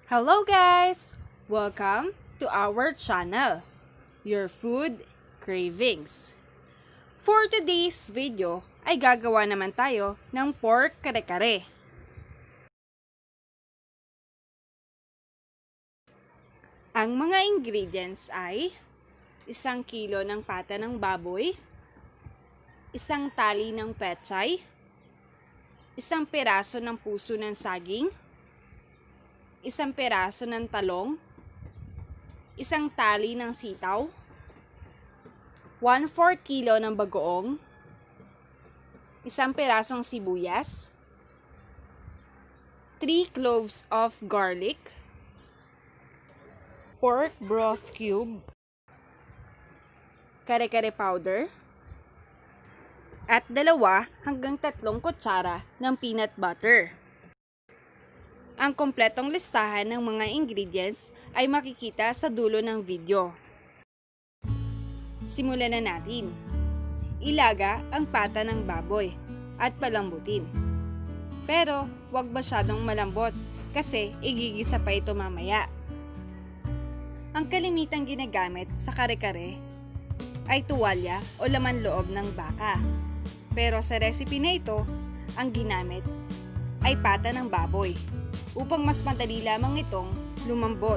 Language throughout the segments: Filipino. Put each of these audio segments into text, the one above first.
Hello guys! Welcome to our channel, Your Food Cravings. For today's video ay gagawa naman tayo ng pork kare-kare. Ang mga ingredients ay 1 kilo ng pata ng baboy, 1 tali ng pechay, 1 piraso ng puso ng saging, 1 piraso ng talong, 1 tali ng sitaw, 1/4 kilo ng bagoong, 1 pirasong sibuyas, 3 cloves of garlic, pork broth cube, kare-kare powder, at 2 hanggang 3 kutsara ng peanut butter. Ang kompletong listahan ng mga ingredients ay makikita sa dulo ng video. Simulan na natin. Ilaga ang pata ng baboy at palambutin. Pero huwag masyadong malambot kasi igigisa pa ito mamaya. Ang kalimitang ginagamit sa kare-kare ay tuwalya o laman loob ng baka. Pero sa recipe na ito, ang ginamit ay pata ng baboy upang mas madali lamang itong lumambot.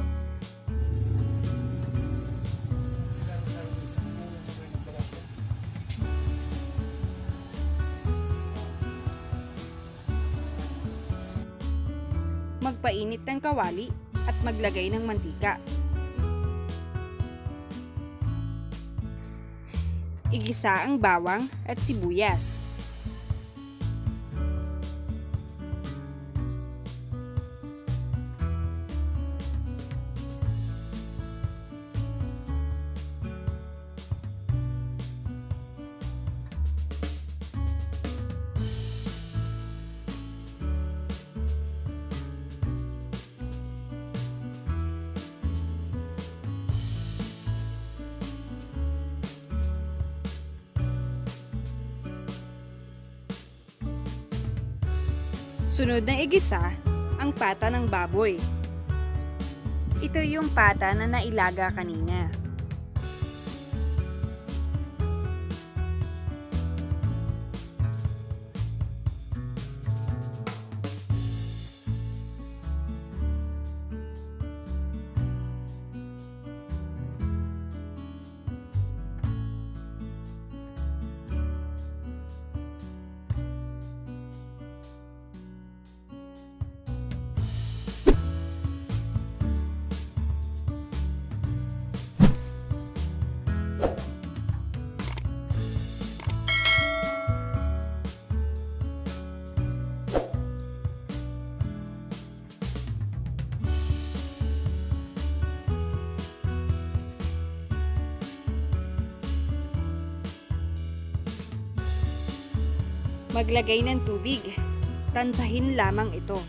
Magpainit ng kawali at maglagay ng mantika. Igisa ang bawang at sibuyas. Sunod na igisa ang pata ng baboy. Ito yung pata na nailaga kanina. Maglagay ng tubig. Tansahin lamang ito.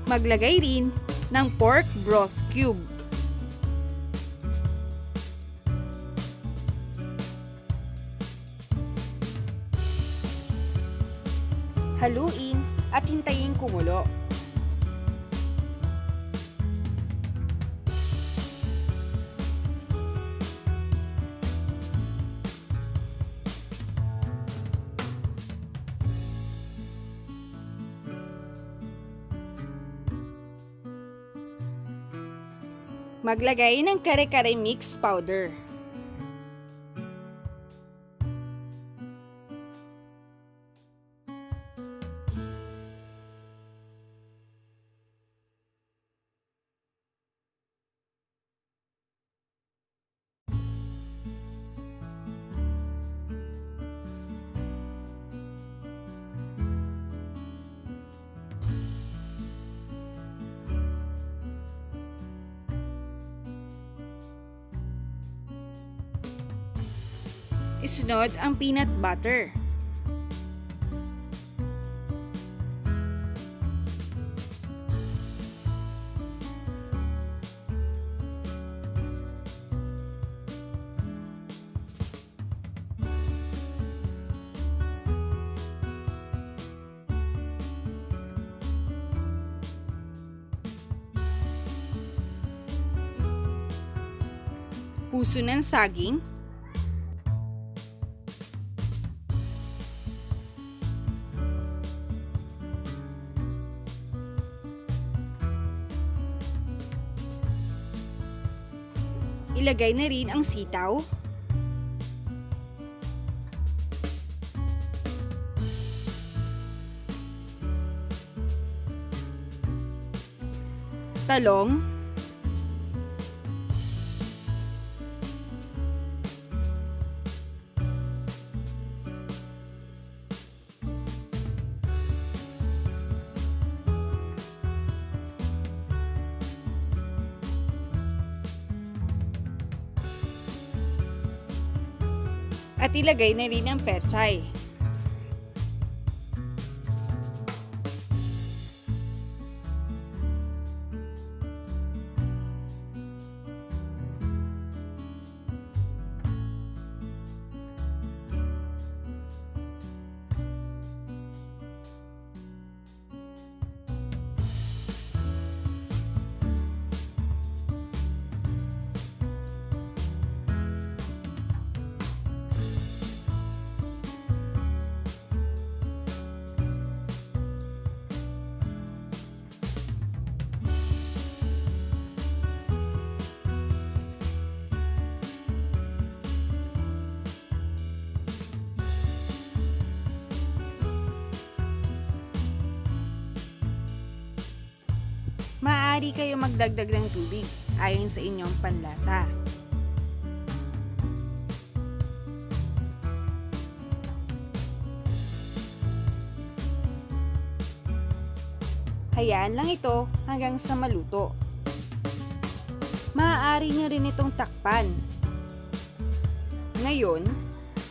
Maglagay rin ng pork broth cube. Haluin at hintayin kumulo. Maglagay ng kare-kare mix powder. Isunod ang peanut butter. Puso ng saging, ilagay na rin ang sitaw, talong, at ilagay na rin ang pechay. Maaari kayo magdagdag ng tubig ayon sa inyong panlasa. Hayaan lang ito hanggang sa maluto. Maaari nyo rin itong takpan. Ngayon,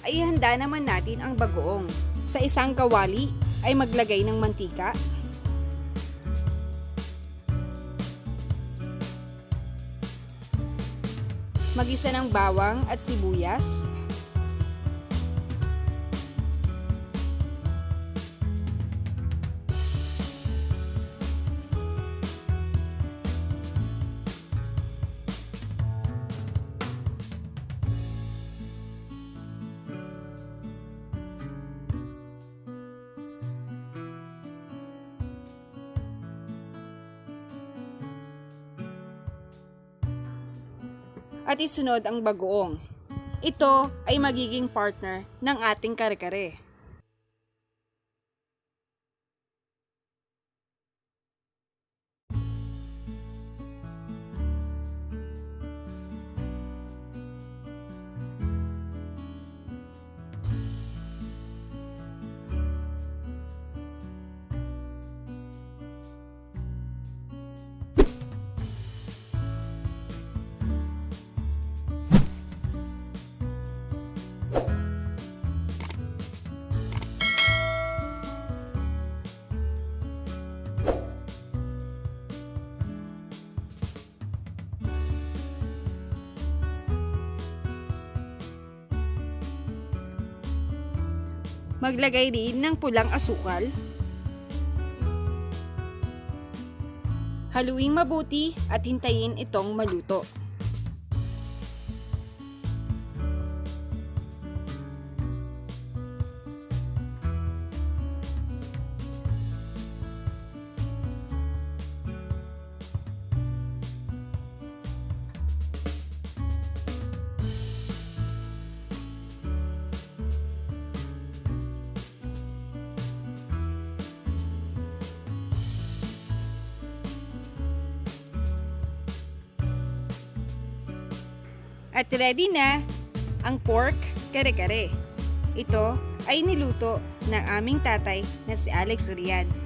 ay handa naman natin ang bagoong. Sa isang kawali ay maglagay ng mantika, magisa ng bawang at sibuyas, at isunod ang bagoong. Ito ay magiging partner ng ating kare-kare. Maglagay din ng pulang asukal. Haluing mabuti at hintayin itong maluto. At ready na ang pork kare-kare. Ito ay niluto ng aming tatay na si Alex Urian.